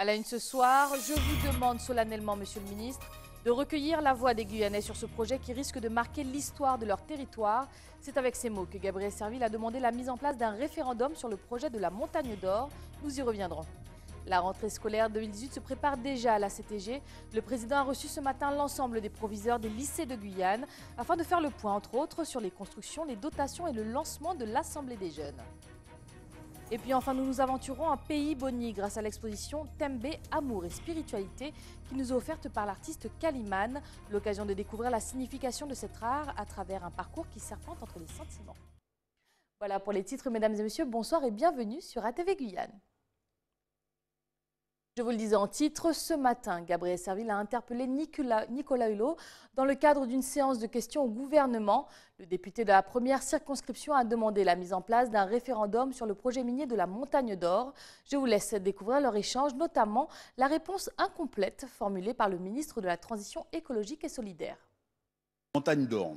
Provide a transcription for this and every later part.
À la une ce soir, je vous demande solennellement, Monsieur le ministre, de recueillir la voix des Guyanais sur ce projet qui risque de marquer l'histoire de leur territoire. C'est avec ces mots que Gabriel Serville a demandé la mise en place d'un référendum sur le projet de la Montagne d'Or. Nous y reviendrons. La rentrée scolaire 2018 se prépare déjà à la CTG. Le président a reçu ce matin l'ensemble des proviseurs des lycées de Guyane afin de faire le point, entre autres, sur les constructions, les dotations et le lancement de l'Assemblée des jeunes. Et puis enfin, nous nous aventurons en Pays Boni grâce à l'exposition Tembe, Amour et Spiritualité qui nous est offerte par l'artiste Kaliman. L'occasion de découvrir la signification de cet art à travers un parcours qui serpente entre les sentiments. Voilà pour les titres, mesdames et messieurs. Bonsoir et bienvenue sur ATV Guyane. Je vous le disais en titre, ce matin, Gabriel Serville a interpellé Nicolas Hulot dans le cadre d'une séance de questions au gouvernement. Le député de la première circonscription a demandé la mise en place d'un référendum sur le projet minier de la Montagne d'Or. Je vous laisse découvrir leur échange, notamment la réponse incomplète formulée par le ministre de la Transition écologique et solidaire. Montagne d'Or.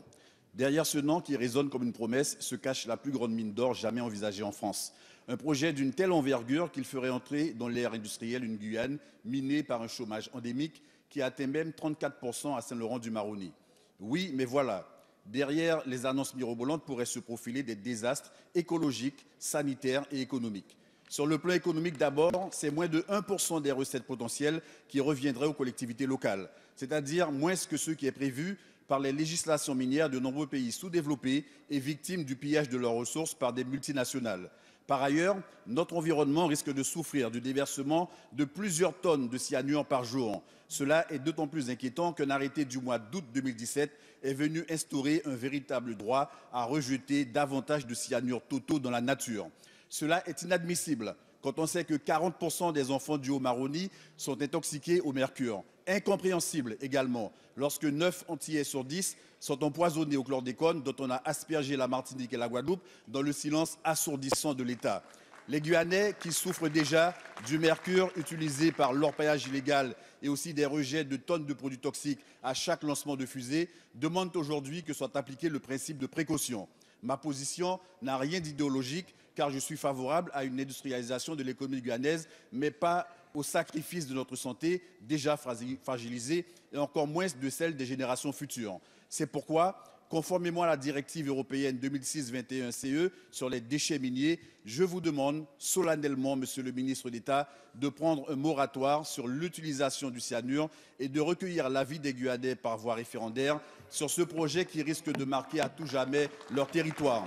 Derrière ce nom qui résonne comme une promesse se cache la plus grande mine d'or jamais envisagée en France. Un projet d'une telle envergure qu'il ferait entrer dans l'ère industrielle une Guyane minée par un chômage endémique qui atteint même 34% à Saint-Laurent-du-Maroni. Oui, mais voilà, derrière les annonces mirobolantes pourraient se profiler des désastres écologiques, sanitaires et économiques. Sur le plan économique d'abord, c'est moins de 1% des recettes potentielles qui reviendraient aux collectivités locales, c'est-à-dire moins que ce qui est prévu par les législations minières de nombreux pays sous-développés et victimes du pillage de leurs ressources par des multinationales. Par ailleurs, notre environnement risque de souffrir du déversement de plusieurs tonnes de cyanure par jour. Cela est d'autant plus inquiétant qu'un arrêté du mois d'août 2017 est venu instaurer un véritable droit à rejeter davantage de cyanure totaux dans la nature. Cela est inadmissible quand on sait que 40% des enfants du Haut-Maroni sont intoxiqués au mercure. Incompréhensible également lorsque 9 Antillais sur 10 sont empoisonnés au chlordécone dont on a aspergé la Martinique et la Guadeloupe dans le silence assourdissant de l'État. Les Guyanais qui souffrent déjà du mercure utilisé par l'orpaillage illégal et aussi des rejets de tonnes de produits toxiques à chaque lancement de fusée demandent aujourd'hui que soit appliqué le principe de précaution. Ma position n'a rien d'idéologique car je suis favorable à une industrialisation de l'économie guyanaise, mais pas au sacrifice de notre santé déjà fragilisée et encore moins de celle des générations futures. C'est pourquoi, conformément à la directive européenne 2006-21-CE sur les déchets miniers, je vous demande solennellement, Monsieur le ministre d'État, de prendre un moratoire sur l'utilisation du cyanure et de recueillir l'avis des Guyanais par voie référendaire sur ce projet qui risque de marquer à tout jamais leur territoire.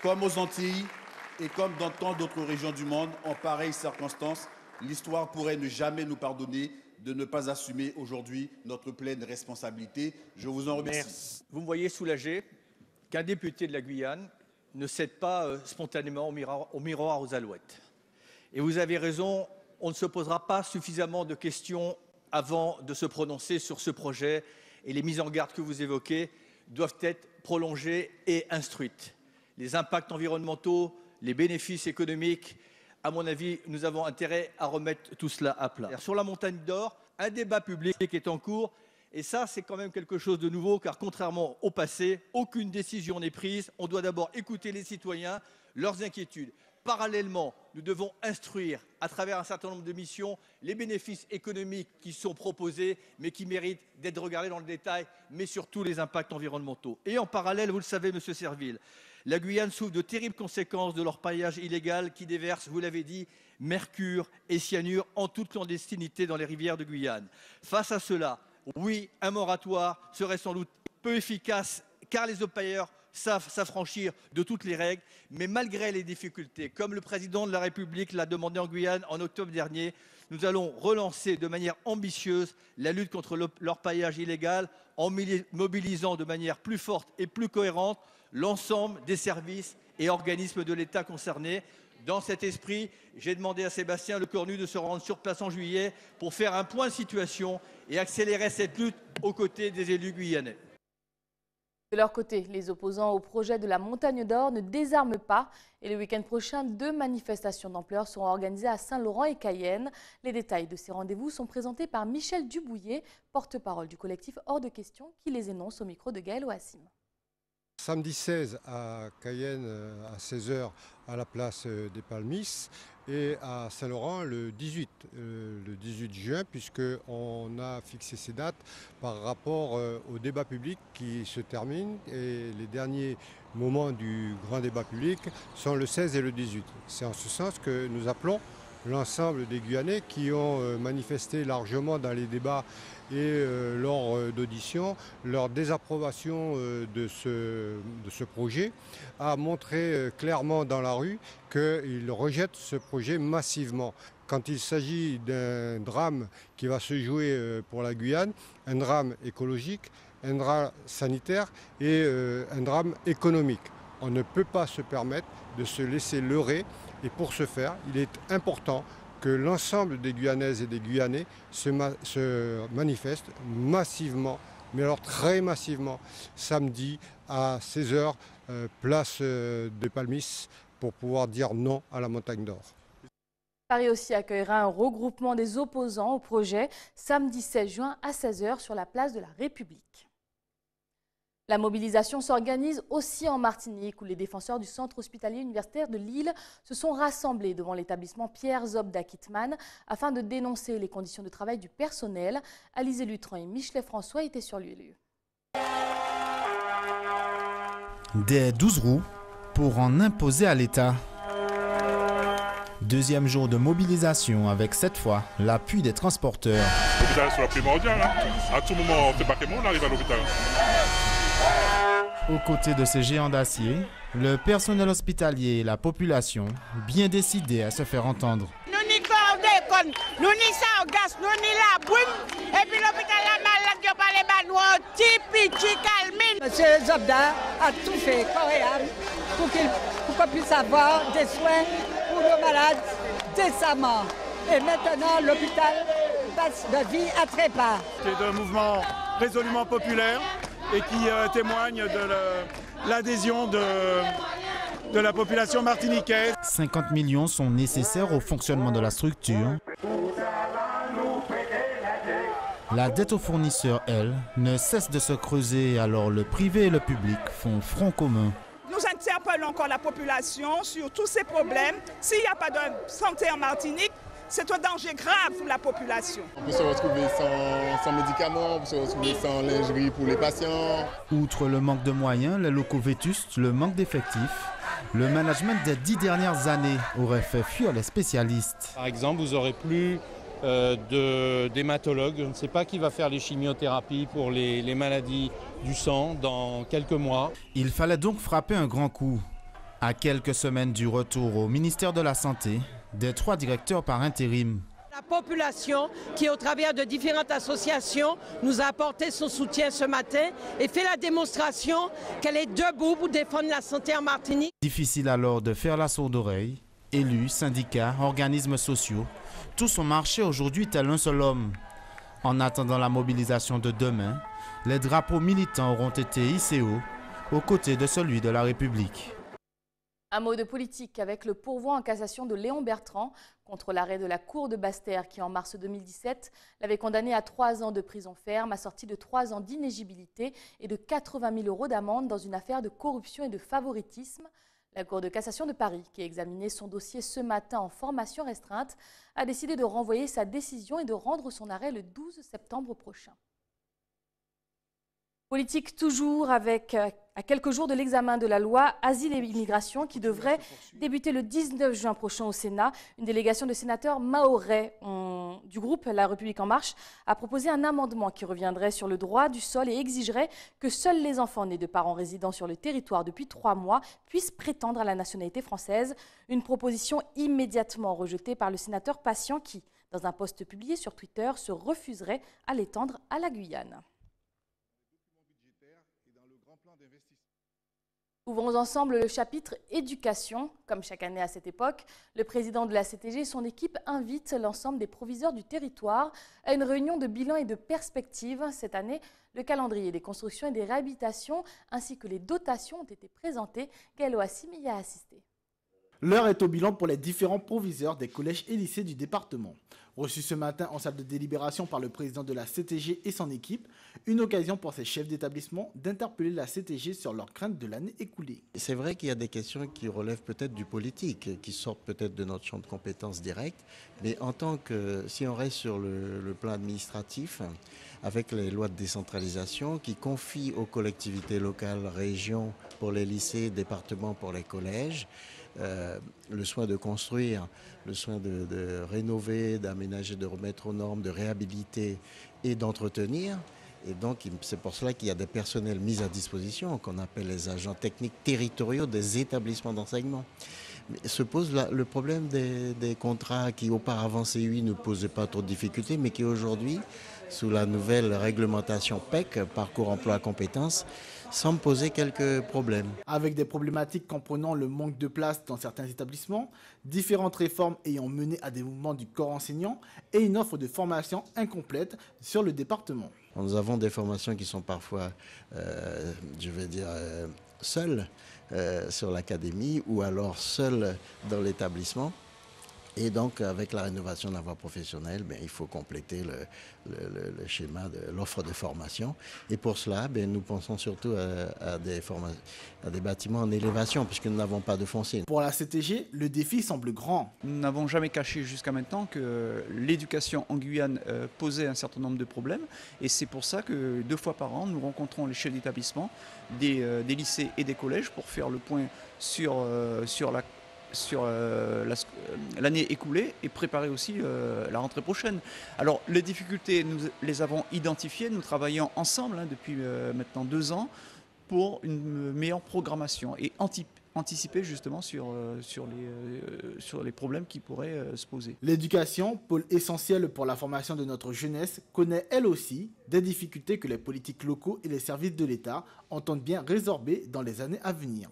Comme aux Antilles et comme dans tant d'autres régions du monde, en pareilles circonstances, l'histoire pourrait ne jamais nous pardonner de ne pas assumer aujourd'hui notre pleine responsabilité. Je vous en remercie. Merci. Vous me voyez soulagé qu'un député de la Guyane ne cède pas spontanément au miroir aux alouettes. Et vous avez raison, on ne se posera pas suffisamment de questions avant de se prononcer sur ce projet et les mises en garde que vous évoquez doivent être prolongées et instruites. Les impacts environnementaux, les bénéfices économiques, à mon avis, nous avons intérêt à remettre tout cela à plat. Sur la Montagne d'Or, un débat public est en cours et ça, c'est quand même quelque chose de nouveau car contrairement au passé, aucune décision n'est prise. On doit d'abord écouter les citoyens, leurs inquiétudes. Parallèlement, nous devons instruire à travers un certain nombre de missions les bénéfices économiques qui sont proposés mais qui méritent d'être regardés dans le détail, mais surtout les impacts environnementaux. Et en parallèle, vous le savez, Monsieur Serville, la Guyane souffre de terribles conséquences de l'orpaillage illégal qui déverse, vous l'avez dit, mercure et cyanure en toute clandestinité dans les rivières de Guyane. Face à cela, oui, un moratoire serait sans doute peu efficace car les orpailleurs savent s'affranchir de toutes les règles, mais malgré les difficultés, comme le président de la République l'a demandé en Guyane en octobre dernier, nous allons relancer de manière ambitieuse la lutte contre l'orpaillage illégal en mobilisant de manière plus forte et plus cohérente l'ensemble des services et organismes de l'État concernés. Dans cet esprit, j'ai demandé à Sébastien Lecornu de se rendre sur place en juillet pour faire un point de situation et accélérer cette lutte aux côtés des élus guyanais. De leur côté, les opposants au projet de la Montagne d'Or ne désarment pas et le week-end prochain, 2 manifestations d'ampleur seront organisées à Saint-Laurent et Cayenne. Les détails de ces rendez-vous sont présentés par Michel Dubouillet, porte-parole du collectif Hors de Question, qui les énonce au micro de Gaël Ouassim. Samedi 16 à Cayenne à 16 h à la place des Palmis et à Saint-Laurent le 18 juin, puisqu'on a fixé ces dates par rapport au débat public qui se termine et les derniers moments du grand débat public sont le 16 et le 18. C'est en ce sens que nous appelons l'ensemble des Guyanais qui ont manifesté largement dans les débats et lors d'auditions leur désapprobation de ce projet, à montrer clairement dans la rue qu'ils rejettent ce projet massivement. Quand il s'agit d'un drame qui va se jouer pour la Guyane, un drame écologique, un drame sanitaire et un drame économique. On ne peut pas se permettre de se laisser leurrer et pour ce faire, il est important que l'ensemble des Guyanaises et des Guyanais se manifestent massivement, mais alors très massivement, samedi à 16 h, place des Palmis, pour pouvoir dire non à la Montagne d'Or. Paris aussi accueillera un regroupement des opposants au projet samedi 16 juin à 16 h sur la place de la République. La mobilisation s'organise aussi en Martinique où les défenseurs du centre hospitalier universitaire de Lille se sont rassemblés devant l'établissement Pierre Zobda Kittmann afin de dénoncer les conditions de travail du personnel. Alizé Lutran et Michelet François étaient sur lieu. Des 12 roues pour en imposer à l'État. Deuxième jour de mobilisation avec cette fois l'appui des transporteurs. L'hôpital c'est primordial. À tout moment, on fait pas on arrive à l'hôpital. Aux côtés de ces géants d'acier, le personnel hospitalier et la population bien décidés à se faire entendre. Nous n'y corps nous n'y sargasses, nous n'y la boum, et puis l'hôpital la malade qui a pas les banouans, tipi, calmine. Monsieur Zobda a tout fait correctement pour qu'on puisse avoir des soins pour nos malades décemment. Et maintenant, l'hôpital passe de vie à trépas. C'est un mouvement résolument populaire et qui témoigne de l'adhésion de la population martiniquaise. 50 millions sont nécessaires au fonctionnement de la structure. La dette aux fournisseurs, elle, ne cesse de se creuser alors le privé et le public font front commun. Nous interpellons encore la population sur tous ces problèmes. S'il n'y a pas de santé en Martinique, c'est un danger grave pour la population. On peut se retrouver sans médicaments, on peut se retrouver sans lingerie pour les patients. Outre le manque de moyens, les locaux vétustes, le manque d'effectifs, le management des 10 dernières années aurait fait fuir les spécialistes. Par exemple, vous n'aurez plus d'hématologue. Je ne sais pas qui va faire les chimiothérapies pour les maladies du sang dans quelques mois. Il fallait donc frapper un grand coup. À quelques semaines du retour au ministère de la Santé, des 3 directeurs par intérim. La population qui, au travers de différentes associations, nous a apporté son soutien ce matin et fait la démonstration qu'elle est debout pour défendre la santé en Martinique. Difficile alors de faire la sourde oreille. Élus, syndicats, organismes sociaux, tous ont marché aujourd'hui tel un seul homme. En attendant la mobilisation de demain, les drapeaux militants auront été hissés haut, aux côtés de celui de la République. Un mot de politique avec le pourvoi en cassation de Léon Bertrand contre l'arrêt de la Cour de Basse-Terre qui, en mars 2017, l'avait condamné à 3 ans de prison ferme, assorti de 3 ans d'inéligibilité et de 80 000 € d'amende dans une affaire de corruption et de favoritisme. La Cour de cassation de Paris, qui a examiné son dossier ce matin en formation restreinte, a décidé de renvoyer sa décision et de rendre son arrêt le 12 septembre prochain. Politique toujours avec, à quelques jours de l'examen de la loi Asile et Immigration qui devrait débuter le 19 juin prochain au Sénat. Une délégation de sénateurs mahorais du groupe La République En Marche a proposé un amendement qui reviendrait sur le droit du sol et exigerait que seuls les enfants nés de parents résidant sur le territoire depuis 3 mois puissent prétendre à la nationalité française. Une proposition immédiatement rejetée par le sénateur Patient qui, dans un post publié sur Twitter, se refuserait à l'étendre à la Guyane. Ouvrons ensemble le chapitre éducation. Comme chaque année à cette époque, le président de la CTG et son équipe invitent l'ensemble des proviseurs du territoire à une réunion de bilan et de perspective. Cette année, le calendrier des constructions et des réhabilitations ainsi que les dotations ont été présentés. Gaël Oassimi y a assisté. L'heure est au bilan pour les différents proviseurs des collèges et lycées du département. Reçu ce matin en salle de délibération par le président de la CTG et son équipe, une occasion pour ces chefs d'établissement d'interpeller la CTG sur leurs craintes de l'année écoulée. C'est vrai qu'il y a des questions qui relèvent peut-être du politique, qui sortent peut-être de notre champ de compétences direct, mais en tant que, si on reste sur le plan administratif, avec les lois de décentralisation qui confient aux collectivités locales, régions pour les lycées, départements pour les collèges, le soin de construire, le soin de rénover, d'aménager, de remettre aux normes, de réhabiliter et d'entretenir. Et donc, c'est pour cela qu'il y a des personnels mis à disposition, qu'on appelle les agents techniques territoriaux des établissements d'enseignement. Mais se pose le problème des contrats qui, auparavant CUI, ne posaient pas trop de difficultés, mais qui aujourd'hui, sous la nouvelle réglementation PEC, Parcours Emploi Compétences, semblent poser quelques problèmes. Avec des problématiques comprenant le manque de place dans certains établissements, différentes réformes ayant mené à des mouvements du corps enseignant et une offre de formation incomplète sur le département. Nous avons des formations qui sont parfois, seules sur l'académie ou alors seules dans l'établissement. Et donc, avec la rénovation de la voie professionnelle, il faut compléter le schéma de l'offre de formation. Et pour cela, nous pensons surtout à des bâtiments en élévation, puisque nous n'avons pas de foncier. Pour la CTG, le défi semble grand. Nous n'avons jamais caché jusqu'à maintenant que l'éducation en Guyane posait un certain nombre de problèmes. Et c'est pour ça que 2 fois par an, nous rencontrons les chefs d'établissement des lycées et des collèges pour faire le point sur l'année écoulée et préparer aussi la rentrée prochaine. Alors les difficultés, nous les avons identifiées, nous travaillons ensemble depuis maintenant 2 ans pour une meilleure programmation et anticiper justement sur les problèmes qui pourraient se poser. L'éducation, pôle essentiel pour la formation de notre jeunesse, connaît elle aussi des difficultés que les politiques locaux et les services de l'État entendent bien résorber dans les années à venir.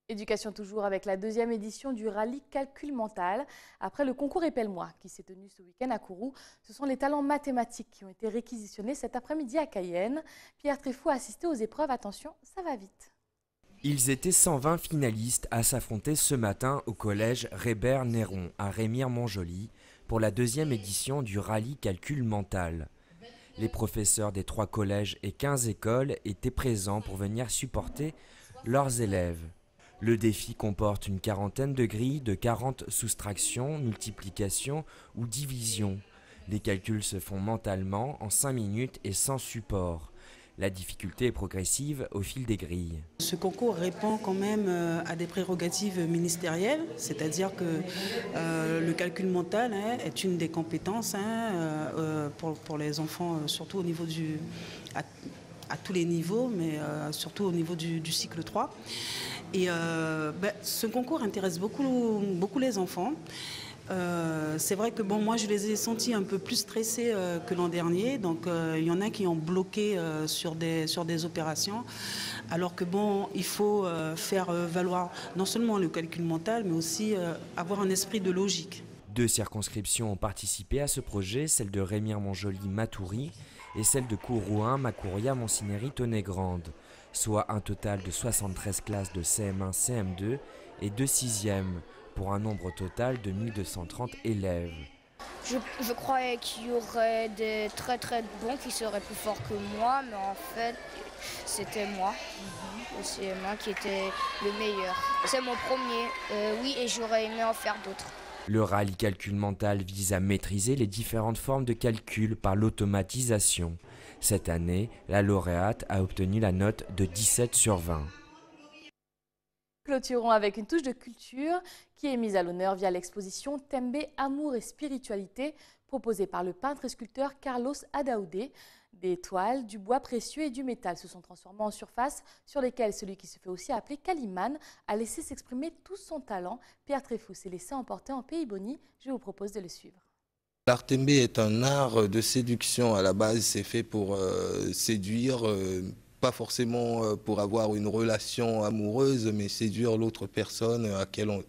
Éducation toujours avec la 2e édition du rallye Calcul Mental. Après le concours Épelle-moi qui s'est tenu ce week-end à Kourou, ce sont les talents mathématiques qui ont été réquisitionnés cet après-midi à Cayenne. Pierre Tréfou a assisté aux épreuves. Attention, ça va vite. Ils étaient 120 finalistes à s'affronter ce matin au collège Rébert-Néron à Remire-Montjoly pour la 2e édition du rallye Calcul Mental. Les professeurs des 3 collèges et 15 écoles étaient présents pour venir supporter leurs élèves. Le défi comporte une quarantaine de grilles de 40 soustractions, multiplications ou divisions. Les calculs se font mentalement en 5 minutes et sans support. La difficulté est progressive au fil des grilles. Ce concours répond quand même à des prérogatives ministérielles, c'est-à-dire que le calcul mental est une des compétences pour les enfants, surtout au niveau à tous les niveaux, mais surtout au niveau du cycle 3. Et ce concours intéresse beaucoup les enfants. C'est vrai que moi je les ai sentis un peu plus stressés que l'an dernier, donc il y en a qui ont bloqué sur des opérations, alors que il faut faire valoir non seulement le calcul mental, mais aussi avoir un esprit de logique. 2 circonscriptions ont participé à ce projet, celle de Remire-Montjoly-Matoury et celle de Kouroua-Macouria-Montsinéry-Tonnet-Grande, soit un total de 73 classes de CM1, CM2 et 2 6e, pour un nombre total de 1230 élèves. Je croyais qu'il y aurait des très bons qui seraient plus forts que moi, mais en fait, c'était moi, le CM1, qui était le meilleur. C'est mon premier, oui, et j'aurais aimé en faire d'autres. Le rallye Calcul Mental vise à maîtriser les différentes formes de calcul par l'automatisation. Cette année, la lauréate a obtenu la note de 17 sur 20. Clôturons avec une touche de culture qui est mise à l'honneur via l'exposition Tembe, Amour et Spiritualité proposée par le peintre et sculpteur Carlos Adaoudé. Des toiles, du bois précieux et du métal se sont transformés en surface sur lesquelles celui qui se fait aussi appeler Calimane a laissé s'exprimer tout son talent. Pierre Tréfou s'est laissé emporter en Pays Boni. Je vous propose de le suivre. L'art tembe est un art de séduction. À la base, c'est fait pour séduire, pas forcément pour avoir une relation amoureuse, mais séduire l'autre personne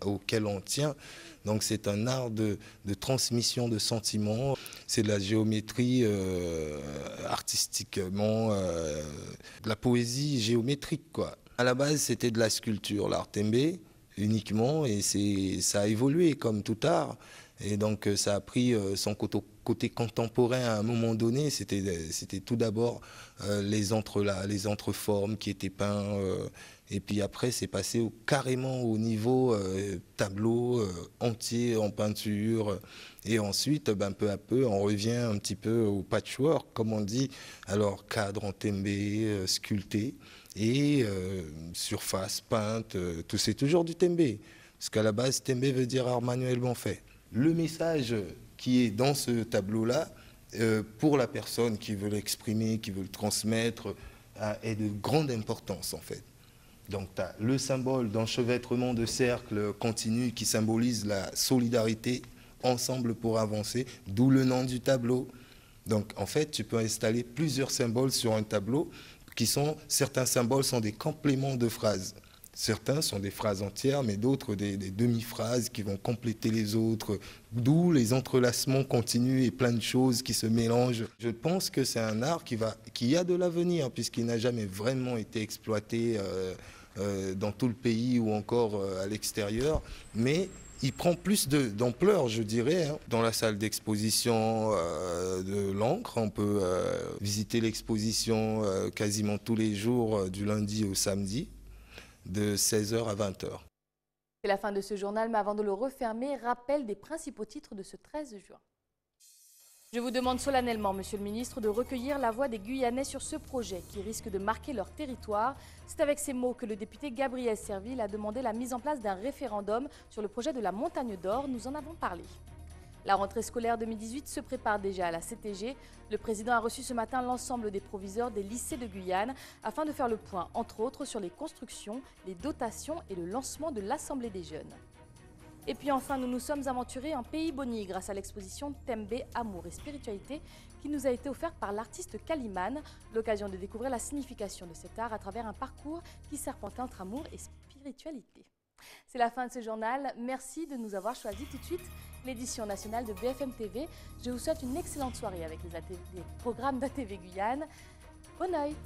auquel on tient. Donc c'est un art de transmission de sentiments. C'est de la géométrie artistiquement, de la poésie géométrique, quoi. À la base, c'était de la sculpture, l'art tembe uniquement, et ça a évolué comme tout art. Et donc ça a pris son côté contemporain à un moment donné. C'était tout d'abord les entreformes qui étaient peints. Et puis après, c'est passé carrément au niveau tableau entier en peinture. Et ensuite, peu à peu, on revient un petit peu au patchwork, comme on dit. Alors, cadre en tembé, sculpté, et surface peinte, tout c'est toujours du tembé. Parce qu'à la base, tembé veut dire art manuellement fait. Le message qui est dans ce tableau-là, pour la personne qui veut l'exprimer, qui veut le transmettre, est de grande importance en fait. Donc tu as le symbole d'enchevêtrement de cercle continu qui symbolise la solidarité, ensemble pour avancer, d'où le nom du tableau. Donc en fait, tu peux installer plusieurs symboles sur un tableau certains symboles sont des compléments de phrases. Certains sont des phrases entières, mais d'autres des demi-phrases qui vont compléter les autres, d'où les entrelacements continus et plein de choses qui se mélangent. Je pense que c'est un art qui a de l'avenir, puisqu'il n'a jamais vraiment été exploité dans tout le pays ou encore à l'extérieur, mais il prend plus d'ampleur, je dirais. Dans la salle d'exposition de l'Ancre, on peut visiter l'exposition quasiment tous les jours, du lundi au samedi, de 16h à 20h. C'est la fin de ce journal, mais avant de le refermer, rappel des principaux titres de ce 13 juin. Je vous demande solennellement, Monsieur le Ministre, de recueillir la voix des Guyanais sur ce projet qui risque de marquer leur territoire. C'est avec ces mots que le député Gabriel Serville a demandé la mise en place d'un référendum sur le projet de la Montagne d'Or. Nous en avons parlé. La rentrée scolaire 2018 se prépare déjà à la CTG. Le président a reçu ce matin l'ensemble des proviseurs des lycées de Guyane afin de faire le point, entre autres, sur les constructions, les dotations et le lancement de l'Assemblée des jeunes. Et puis enfin, nous nous sommes aventurés en Pays Boni grâce à l'exposition Tembé, Amour et Spiritualité qui nous a été offerte par l'artiste Kaliman, l'occasion de découvrir la signification de cet art à travers un parcours qui serpentait entre amour et spiritualité. C'est la fin de ce journal. Merci de nous avoir choisi tout de suite l'édition nationale de BFM TV. Je vous souhaite une excellente soirée avec les programmes d'ATV Guyane. Bonne nuit.